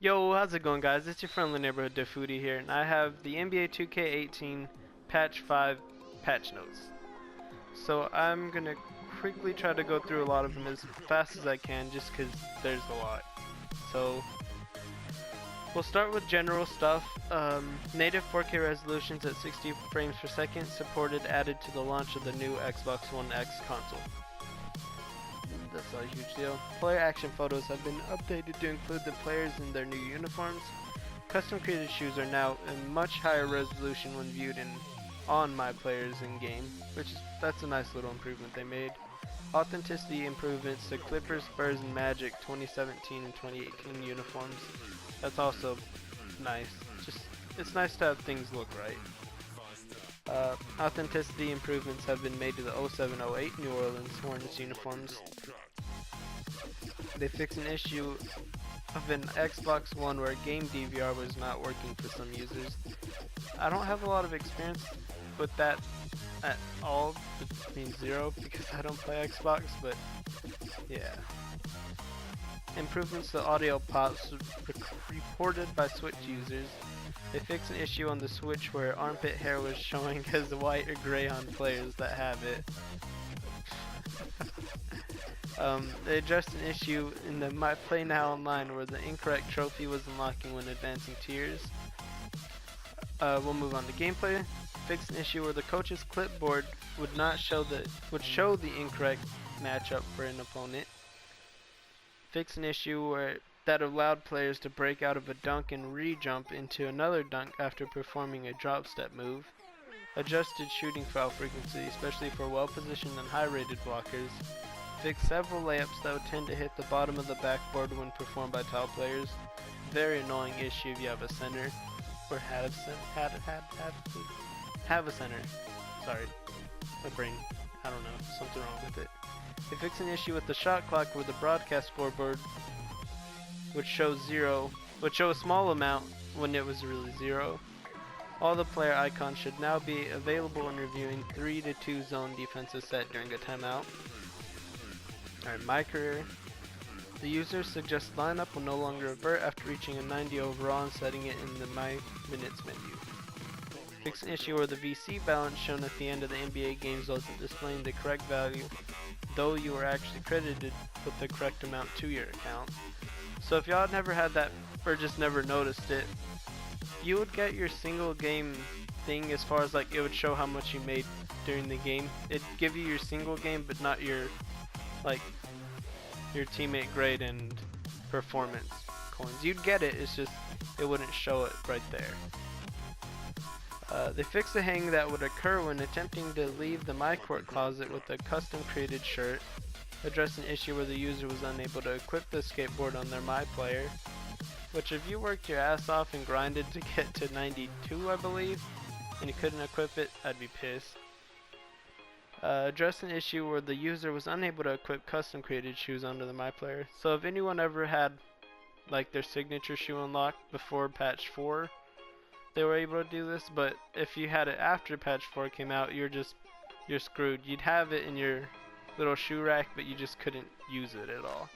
Yo, how's it going, guys? It's your friendly neighborhood DuFudy here, and I have the NBA 2K18 Patch 5 patch notes. So I'm gonna quickly try to go through a lot of them as fast as I can, just because there's a lot. So we'll start with general stuff. Native 4K resolutions at 60 frames per second supported added to the launch of the new Xbox One X console. That's not a huge deal. Player action photos have been updated to include the players in their new uniforms. Custom created shoes are now in much higher resolution when viewed on my players in game, that's a nice little improvement they made. Authenticity improvements to Clippers, Spurs, and Magic 2017 and 2018 uniforms. That's also nice. It's nice to have things look right. Authenticity improvements have been made to the 07-08 New Orleans Hornets uniforms. They fixed an issue of an Xbox One where game DVR was not working for some users. I don't have a lot of experience with that at all, which means zero because I don't play Xbox, but yeah. Improvements to audio pops reported by Switch users. They fixed an issue on the Switch where armpit hair was showing as white or gray on players that have it. They addressed an issue in the My Play Now Online where the incorrect trophy was unlocking when advancing tiers. We'll move on to gameplay. Fixed an issue where the coach's clipboard would show the incorrect matchup for an opponent. Fixed an issue that allowed players to break out of a dunk and re-jump into another dunk after performing a drop step move. Adjusted shooting foul frequency, especially for well-positioned and high-rated blockers. Fixed several layups that would tend to hit the bottom of the backboard when performed by tall players. Very annoying issue if you have a center, or have a center. Sorry, my brain, I don't know, something wrong with it. They fixed an issue with the shot clock where the broadcast scoreboard would show a small amount when it was really zero. All the player icons should now be available when reviewing 3-2 zone defensive set during a timeout. Alright, my career. The user's suggested lineup will no longer revert after reaching a 90 overall and setting it in the My Minutes menu. Fix an issue where the VC balance shown at the end of the NBA games wasn't displaying the correct value, though you were actually credited with the correct amount to your account. So if y'all never had that or just never noticed it, you would get your single game thing as far as like it would show how much you made during the game. It'd give you your single game but not your teammate grade and performance coins. You'd get it, it's just it wouldn't show it right there. They fixed a hang that would occur when attempting to leave the My Court closet with a custom created shirt. Addressed an issue where the user was unable to equip the skateboard on their My Player, which if you worked your ass off and grinded to get to 92, I believe, and you couldn't equip it, I'd be pissed. Addressed an issue where the user was unable to equip custom created shoes onto the My Player. So if anyone ever had like their signature shoe unlocked before patch 4, they were able to do this, but if you had it after patch 4 came out, you're screwed. You'd have it in your little shoe rack, but you just couldn't use it at all.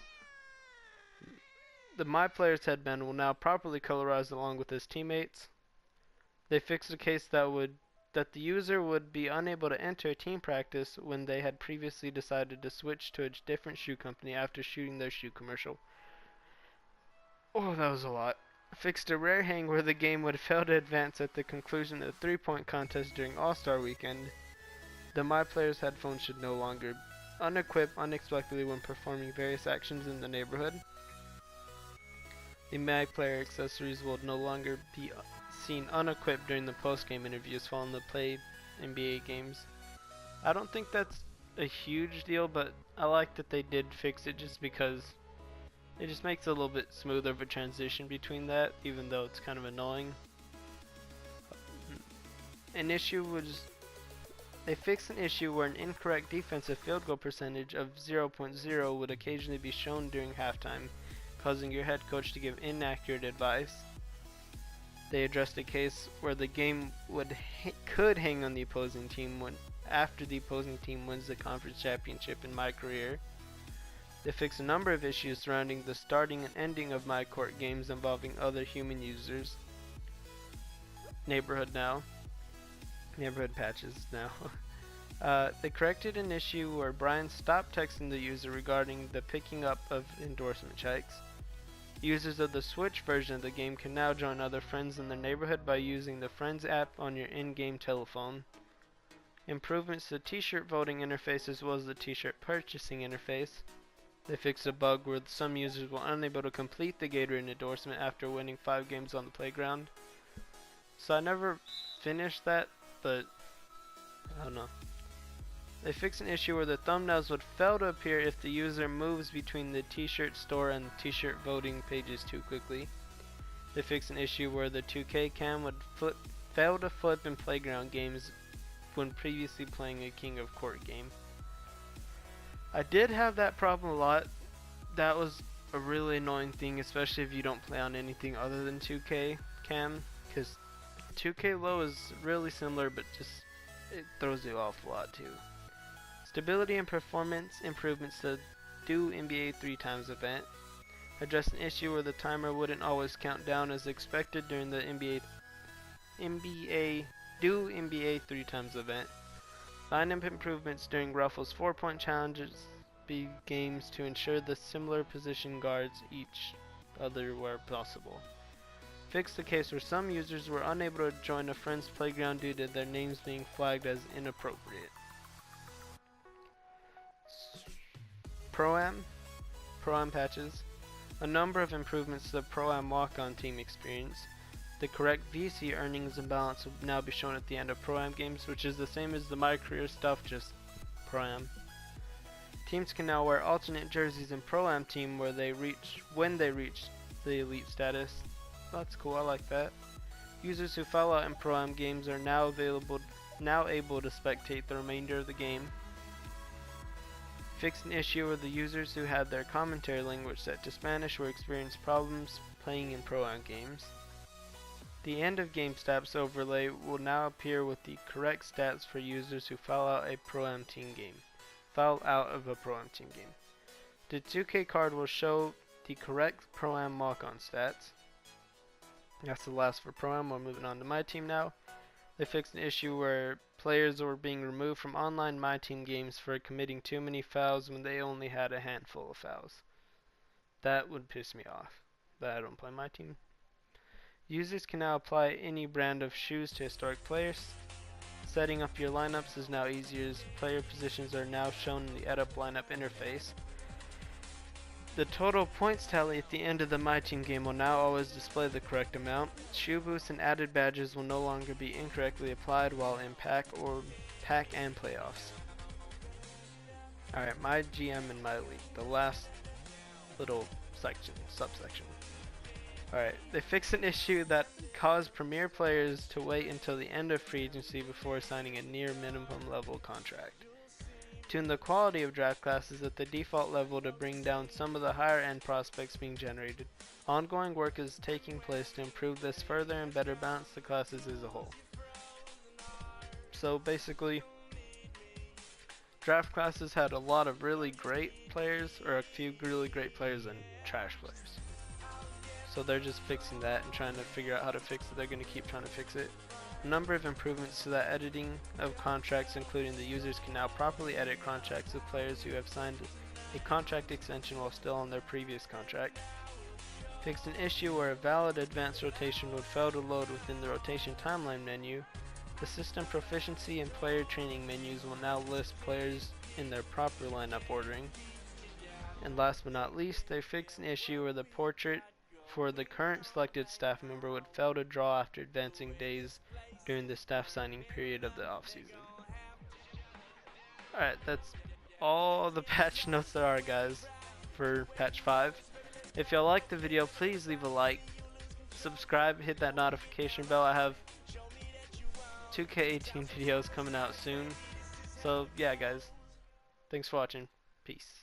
The My Player's headband will now properly colorize along with his teammates. They fixed a case that the user would be unable to enter a team practice when they had previously decided to switch to a different shoe company after shooting their shoe commercial. Oh, that was a lot. Fixed a rare hang where the game would fail to advance at the conclusion of the 3-point contest during All-Star Weekend. The My Player's headphones should no longer unequip unexpectedly when performing various actions in the neighborhood. The My Player accessories will no longer be seen unequipped during the post-game interviews following the play NBA games. I don't think that's a huge deal, but I like that they did fix it just because it just makes it a little bit smoother of a transition between that, even though it's kind of annoying. They fixed an issue where an incorrect defensive field goal percentage of 0.0 would occasionally be shown during halftime, causing your head coach to give inaccurate advice. They addressed a case where the game could hang on the opposing team after the opposing team wins the conference championship in My Career. They fixed a number of issues surrounding the starting and ending of My Court games involving other human users. Neighborhood patches now. They corrected an issue where Brian stopped texting the user regarding the picking up of endorsement checks. Users of the Switch version of the game can now join other friends in their neighborhood by using the Friends app on your in-game telephone. Improvements to the t-shirt voting interface as well as the t-shirt purchasing interface. They fixed a bug where some users were unable to complete the Gatorade endorsement after winning 5 games on the playground. So I never finished that, but I don't know. They fixed an issue where the thumbnails would fail to appear if the user moves between the t-shirt store and t-shirt voting pages too quickly. They fixed an issue where the 2K cam would fail to flip in playground games when previously playing a King of Court game. I did have that problem a lot. That was a really annoying thing, especially if you don't play on anything other than 2K cam, because 2K low is really similar, but just it throws you off a lot too. Stability and performance improvements to Do NBA 3x event. Addressed an issue where the timer wouldn't always count down as expected during the Do NBA 3x event. Lineup improvements during Ruffles 4-point challenges games to ensure the similar position guards each other where possible. Fixed the case where some users were unable to join a friend's playground due to their names being flagged as inappropriate. Pro-Am patches. A number of improvements to the Pro-Am walk-on team experience. The correct VC earnings and balance will now be shown at the end of Pro-Am games, which is the same as the My Career stuff, just Pro-Am. Teams can now wear alternate jerseys in Pro-Am team when they reach the elite status. That's cool, I like that. Users who foul out in Pro-Am games are now able to spectate the remainder of the game. Fixed an issue where the users who had their commentary language set to Spanish were experiencing problems playing in Pro-Am games. The end of game stats overlay will now appear with the correct stats for users who foul out of a Pro-Am team game. The 2K card will show the correct Pro-Am walk-on stats. That's the last for Pro-Am. We're moving on to My Team now. They fixed an issue where players were being removed from online My Team games for committing too many fouls when they only had a handful of fouls. That would piss me off, but I don't play My Team. Users can now apply any brand of shoes to historic players. Setting up your lineups is now easier as player positions are now shown in the Edit lineup interface. The total points tally at the end of the My Team game will now always display the correct amount. Shoe boosts and added badges will no longer be incorrectly applied while in pack and playoffs. Alright, My GM and My League, the last little subsection. Alright, they fixed an issue that caused Premier players to wait until the end of free agency before signing a near minimum level contract. Tune the quality of draft classes at the default level to bring down some of the higher end prospects being generated. Ongoing work is taking place to improve this further and better balance the classes as a whole. So basically, draft classes had a lot of really great players, or a few really great players and trash players. So they're just fixing that and trying to figure out how to fix it. They're going to keep trying to fix it. A number of improvements to the editing of contracts, including the users can now properly edit contracts with players who have signed a contract extension while still on their previous contract. Fixed an issue where a valid advanced rotation would fail to load within the rotation timeline menu. The system proficiency and player training menus will now list players in their proper lineup ordering. And last but not least, they fixed an issue where the portrait for the current selected staff member would fail to draw after advancing days during the staff signing period of the offseason. Alright, that's all the patch notes there are, guys, for patch 5. If y'all liked the video, please leave a like, subscribe, hit that notification bell. I have 2K18 videos coming out soon. So yeah, guys, thanks for watching. Peace.